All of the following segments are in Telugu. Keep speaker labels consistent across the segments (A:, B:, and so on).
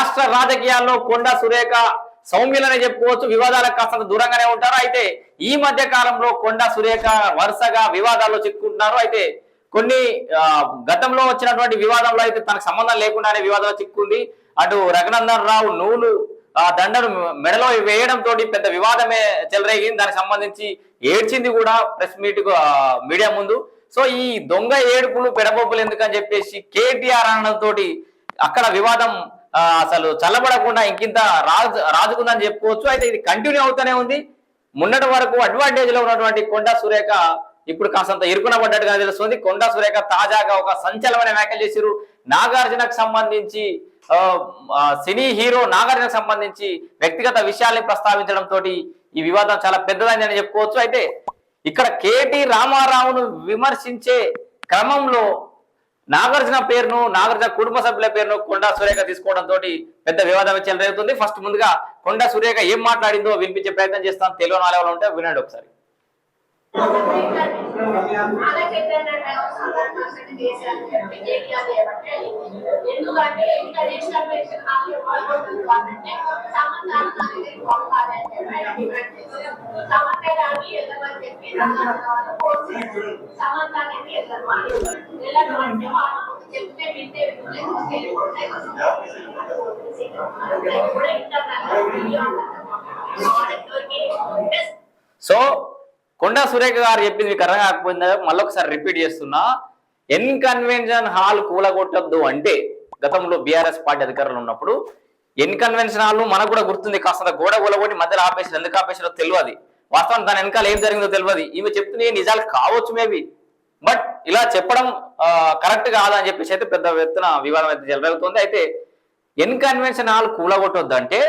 A: రాష్ట్ర రాజకీయాల్లో కొండా సురేఖ సౌమ్యులనే చెప్పుకోవచ్చు, వివాదాలకు కాస్త దూరంగానే ఉంటారు. అయితే ఈ మధ్య కాలంలో కొండా సురేఖ వరుసగా వివాదాల్లో చిక్కుకుంటున్నారు. అయితే కొన్ని గతంలో వచ్చినటువంటి వివాదంలో అయితే తనకు సంబంధం లేకుండానే వివాదంలో చిక్కుంది. అటు రఘునందన్ రావు నూలు దండను మెడలో వేయడంతో పెద్ద వివాదమే చెలరేగింది. దానికి సంబంధించి ఏడ్చింది కూడా ప్రెస్ మీడియా ముందు. సో ఈ దొంగ ఏడుపులు పెడబొబ్బులు ఎందుకని చెప్పేసి కేటీఆర్ అనడంతో అక్కడ వివాదం అసలు చల్లబడకుండా ఇంకింత రాజుకుందని చెప్పుకోవచ్చు. అయితే ఇది కంటిన్యూ అవుతూనే ఉంది. మొన్నటి వరకు అడ్వాంటేజ్ లో ఉన్నటువంటి కొండా సురేఖ ఇప్పుడు కాస్తంత ఇరుకున పడ్డట్టుగా తెలుస్తుంది. కొండా సురేఖ తాజాగా ఒక సంచలనమైన వ్యాఖ్యలు చేశారు. నాగార్జునకు సంబంధించి సినీ హీరో నాగార్జునకు సంబంధించి వ్యక్తిగత విషయాల్ని ప్రస్తావించడంతో ఈ వివాదం చాలా పెద్దదని అని చెప్పుకోవచ్చు. అయితే ఇక్కడ కేటీ రామారావును విమర్శించే క్రమంలో నాగార్జున పేరును, నాగార్జున కుటుంబ సభ్యుల పేరును కొండా సురేఖ తీసుకోవడంతో పెద్ద వివాదం చెలరేగుతుంది. ఫస్ట్ ముందుగా కొండా సురేఖ ఏం మాట్లాడిందో వినిపించే ప్రయత్నం చేస్తాను. తెలియని వాళ్ళ ఉంటే వినండి ఒకసారి. సో కొండా సురేఖ గారు చెప్పింది మీకు అర్థం కాకపోయిందా? మళ్ళొకసారి రిపీట్ చేస్తున్నా. కన్వెన్షన్ హాల్ కూలగొట్టద్దు అంటే గతంలో బీఆర్ఎస్ పార్టీ అధికారులు ఉన్నప్పుడు కన్వెన్షన్ హాల్ మనకు కూడా గుర్తుంది. కాస్త గోడ కూలగొట్టి మధ్యలో ఆపేసారు. ఎందుకు ఆపేసారో తెలియదు. వాస్తవం దాని వెనకాల ఏం జరిగిందో తెలియదు. ఈమె చెప్తున్న నిజాలు కావచ్చు మేబీ, బట్ ఇలా చెప్పడం కరెక్ట్ కాదని చెప్పేసి అయితే పెద్ద ఎత్తున వివాదం అయితే జరుగుతుంది. అయితే కన్వెన్షన్ హాల్ కూలగొట్టొద్దు అంటే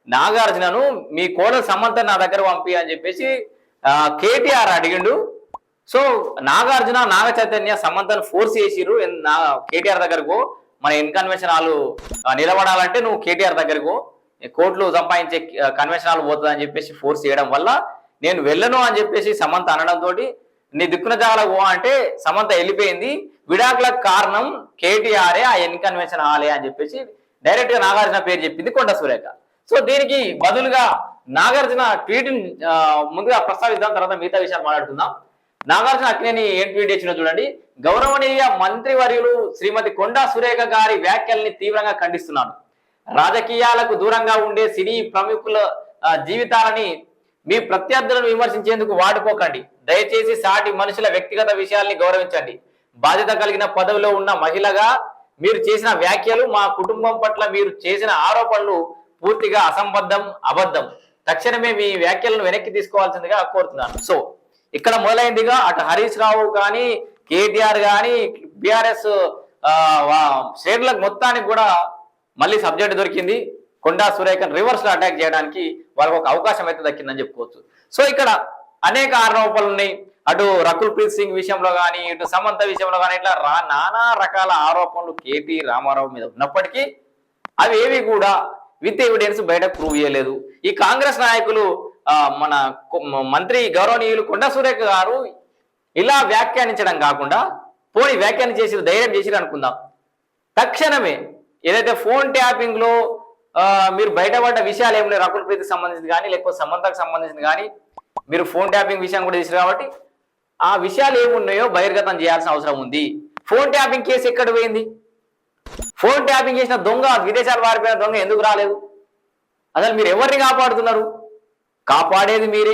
A: నాగార్జునను మీ కోడలు సమంత నా దగ్గర పంపి అని చెప్పేసి కేటీఆర్ అడిగిండు. సో నాగార్జున నాగ చైతన్య సమంతను ఫోర్స్ చేసిరు కేటీఆర్ దగ్గరకు. మన కన్వెన్షన్ హాల్ నిలబడాలంటే నువ్వు కేటీఆర్ దగ్గరకు కోట్లు సంపాదించే కన్వెన్షన్ హాల్ పోతుంది అని చెప్పేసి ఫోర్స్ చేయడం వల్ల నేను వెళ్ళను అని చెప్పేసి సమంత అనడంతో నీ దిక్కున జాగల పో అంటే సమంత వెళ్ళిపోయింది. విడాకులకు కారణం కేటీఆరే, ఆ కన్వెన్షన్ హాలే అని చెప్పేసి డైరెక్ట్ గా నాగార్జున పేరు చెప్పింది కొండా సురేఖ. సో దీనికి బదులుగా నాగార్జున ట్వీట్ ముందుగా ప్రస్తావిద్దాం, తర్వాత మిగతా విషయాలు మాట్లాడుకుందాం. నాగార్జున అక్కినేని ఏం ట్వీట్ చేసినా చూడండి. గౌరవనీయ మంత్రివర్యులు శ్రీమతి కొండా సురేఖ గారి వ్యాఖ్యల్ని తీవ్రంగా ఖండిస్తున్నాను. రాజకీయాలకు దూరంగా ఉండే సినీ ప్రముఖుల జీవితాలని మీ ప్రత్యర్థులను విమర్శించేందుకు వాడుకోకండి. దయచేసి సాటి మనుషుల వ్యక్తిగత విషయాల్ని గౌరవించండి. బాధ్యత కలిగిన పదవిలో ఉన్న మహిళగా మీరు చేసిన వ్యాఖ్యలు, మా కుటుంబం పట్ల మీరు చేసిన ఆరోపణలు పూర్తిగా అసంబద్ధం, అబద్ధం. తక్షణమే మీ వ్యాఖ్యలను వెనక్కి తీసుకోవాల్సిందిగా కోరుతున్నాను. సో ఇక్కడ మొదలైందిగా అటు హరీష్ రావు కానీ కేటీఆర్ కానీ బీఆర్ఎస్ శ్రేణులకు మొత్తానికి కూడా మళ్ళీ సబ్జెక్ట్ దొరికింది. కొండా సురేఖను రివర్స్ లో అటాక్ చేయడానికి వాళ్ళకి ఒక అవకాశం అయితే దక్కిందని చెప్పుకోవచ్చు. సో ఇక్కడ అనేక ఆరోపణలు ఉన్నాయి. అటు రకుల్ ప్రీత్ సింగ్ విషయంలో కానీ, ఇటు సమంత విషయంలో కానీ, ఇట్లా నానా రకాల ఆరోపణలు కేటీ రామారావు మీద ఉన్నప్పటికీ అవి ఏవి కూడా విత్ ఎవిడెన్స్ బయట ప్రూవ్ చేయలేదు. ఈ కాంగ్రెస్ నాయకులు మన మంత్రి గౌరవనీయులు కొండా సురేఖ గారు ఇలా వ్యాఖ్యానించడం కాకుండా పోనీ వ్యాఖ్యానం చేసి ధైర్యం చేసిరు అనుకుందాం. తక్షణమే ఏదైతే ఫోన్ ట్యాపింగ్ లో మీరు బయటపడ్డ విషయాలు ఏమి లేవు, రకుల్ ప్రీతికి సంబంధించింది కానీ లేకపోతే సమంతకు సంబంధించింది కానీ, మీరు ఫోన్ ట్యాపింగ్ విషయం కూడా చేశారు కాబట్టి ఆ విషయాలు ఏమున్నాయో బహిర్గతం చేయాల్సిన అవసరం ఉంది. ఫోన్ ట్యాపింగ్ కేసు ఎక్కడ పోయింది? ఫోన్ ట్యాపింగ్ చేసిన దొంగ, విదేశాలు పారిపోయిన దొంగ ఎందుకు రాలేదు? అసలు మీరు ఎవరిని కాపాడుతున్నారు? కాపాడేది మీరే,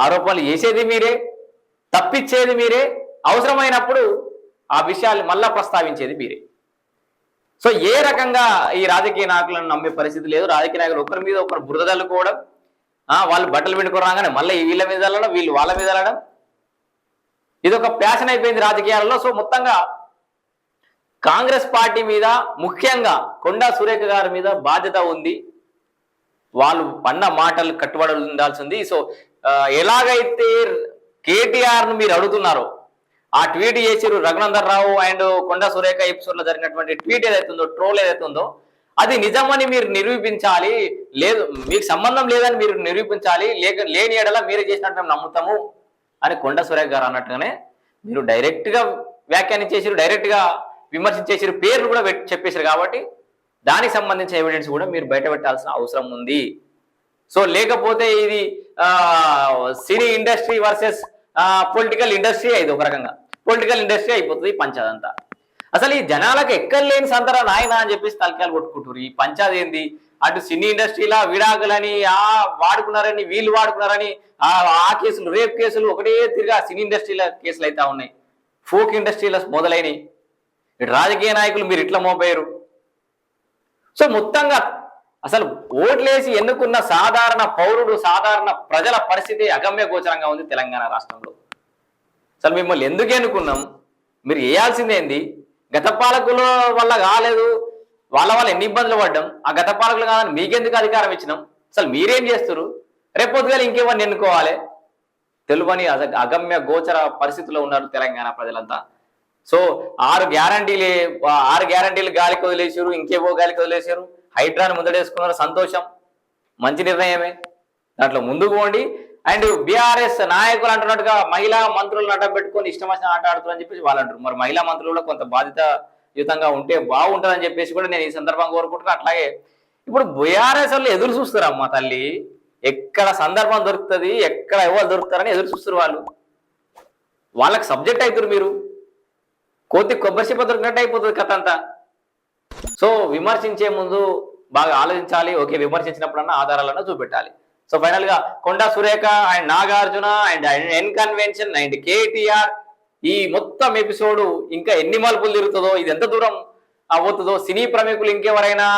A: ఆరోపణలు చేసేది మీరే, తప్పించేది మీరే, అవసరమైనప్పుడు ఆ విషయాలు మళ్ళా ప్రస్తావించేది మీరే. సో ఏ రకంగా ఈ రాజకీయ నాయకులను నమ్మే పరిస్థితి లేదు. రాజకీయ నాయకులు ఒకరి మీద ఒకరు బురద చల్లుకోవడం, వాళ్ళు బట్టలు పిండుకొని రాగానే మళ్ళీ వీళ్ళ మీద వెళ్ళడం, వీళ్ళు వాళ్ళ మీద వెళ్ళడం, ఇది ఒక ప్యాషన్ అయిపోయింది రాజకీయాలలో. సో మొత్తంగా కాంగ్రెస్ పార్టీ మీద, ముఖ్యంగా కొండా సురేఖ గారి మీద బాధ్యత ఉంది. వాళ్ళు పన్న మాటలు కట్టుబడి ఉండాల్సింది. సో ఎలాగైతే కేటీఆర్ ను మీరు అడుగుతున్నారో ఆ ట్వీట్ చేసిరు రఘునందన్ రావు అండ్ కొండా సురేఖ ఎపిసోడ్ లో జరిగినటువంటి ట్వీట్ ఏదైతుందో, ట్రోల్ ఏదైతుందో అది నిజమని మీరు నిరూపించాలి. లేదు, మీకు సంబంధం లేదని మీరు నిరూపించాలి. లేని ఎడల మీరే చేసినట్టు మేము నమ్ముతాము అని కొండా సురేఖ గారు అన్నట్టుగానే మీరు డైరెక్ట్ గా వ్యాఖ్యానించేసారు, డైరెక్ట్ గా విమర్శించేసారు, పేర్లు కూడా చెప్పేశారు. కాబట్టి దానికి సంబంధించిన ఎవిడెన్స్ కూడా మీరు బయట పెట్టాల్సిన అవసరం ఉంది. సో లేకపోతే ఇది cine industry versus political industry అయింది. ఒక రకంగా పొలిటికల్ ఇండస్ట్రీ అయిపోతుంది ఈ పంచాదంతా. అసలు ఈ జనాలకు ఎక్కడలేని సంతరా నాయన అని చెప్పేసి తలకాయలు కొట్టుకుంటారు. ఈ పంచాది ఏంది, అటు సినీ ఇండస్ట్రీలా విడాకులని వాడుకున్నారని వీళ్ళు వాడుకున్నారని ఆ కేసులు, రేప్ కేసులు ఒకటే తిరిగా సినీ ఇండస్ట్రీల కేసులు అయితే ఉన్నాయి, ఫోక్ ఇండస్ట్రీల మొదలైనవి. ఇటు రాజకీయ నాయకులు మీరు ఇట్లా మోపోయారు. సో మొత్తంగా అసలు ఓట్లేసి ఎన్నుకున్న సాధారణ పౌరుడు, సాధారణ ప్రజల పరిస్థితి అగమ్య గోచరంగా ఉంది తెలంగాణ రాష్ట్రంలో. అసలు మిమ్మల్ని ఎందుకు ఎన్నుకున్నాం, మీరు వేయాల్సిందేంది? గత పాలకుల వల్ల కాలేదు, వాళ్ళ ఎన్ని ఇబ్బందులు పడ్డాం, ఆ గత పాలకులు కాదని మీకెందుకు అధికారం ఇచ్చినాం? అసలు మీరేం చేస్తారు? రేపొద్దుగా ఇంకేమని ఎన్నుకోవాలి తెలువని అగమ్య గోచర పరిస్థితిలో ఉన్నారు తెలంగాణ ప్రజలంతా. సో 6 గ్యారంటీలు గాలికి వదిలేసారు, ఇంకేవో గాలికి వదిలేసారు. హైడ్రాని ముందడేసుకున్నారు, సంతోషం, మంచి నిర్ణయమే, దాంట్లో ముందుకు పోండి. అండ్ బీఆర్ఎస్ నాయకులు అంటున్నట్టుగా మహిళా మంత్రులను అడ్డం పెట్టుకొని ఇష్టం వచ్చిన ఆట ఆడుతున్నారని చెప్పేసి వాళ్ళు అంటారు. మరి మహిళా మంత్రులు కూడా కొంత బాధ్యతాయుతంగా ఉంటే బాగుంటుందని చెప్పేసి కూడా నేను ఈ సందర్భంగా కోరుకుంటున్నా. అట్లాగే ఇప్పుడు బీఆర్ఎస్ వాళ్ళు ఎదురు చూస్తారమ్మా తల్లి, ఎక్కడ సందర్భం దొరుకుతుంది, ఎక్కడ ఎవరు దొరుకుతారని ఎదురు చూస్తారు. వాళ్ళకి సబ్జెక్ట్ అవుతారు. మీరు కొబ్బరి చెప్ప దొరికినట్టు అయిపోతుంది కథ అంతా. సో విమర్శించే ముందు బాగా ఆలోచించాలి. ఓకే, విమర్శించినప్పుడన్నా ఆధారాలన్నా చూపెట్టాలి. సో ఫైనల్ గా Konda Surekha and Nagarjuna and N convention and KTR ఈ మొత్తం ఎపిసోడ్ ఇంకా ఎన్ని మలుపులు తిరుగుతుందో, ఇది ఎంత దూరం అవుతుందో, సినీ ప్రముఖులు ఇంకెవరైనా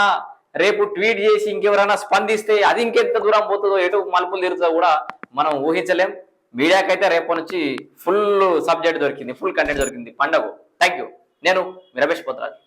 A: రేపు ట్వీట్ చేసి ఇంకెవరైనా స్పందిస్తే అది ఇంకెంత దూరం పోతుందో, ఎటు మలుపులు తిరుగుతుందో కూడా మనం ఊహించలేం. మీడియాకైతే రేపటి నుంచి ఫుల్ సబ్జెక్ట్ దొరికింది, ఫుల్ కంటెంట్ దొరికింది పండగ. Thank you. నేను రమేష్ పోతరాజు.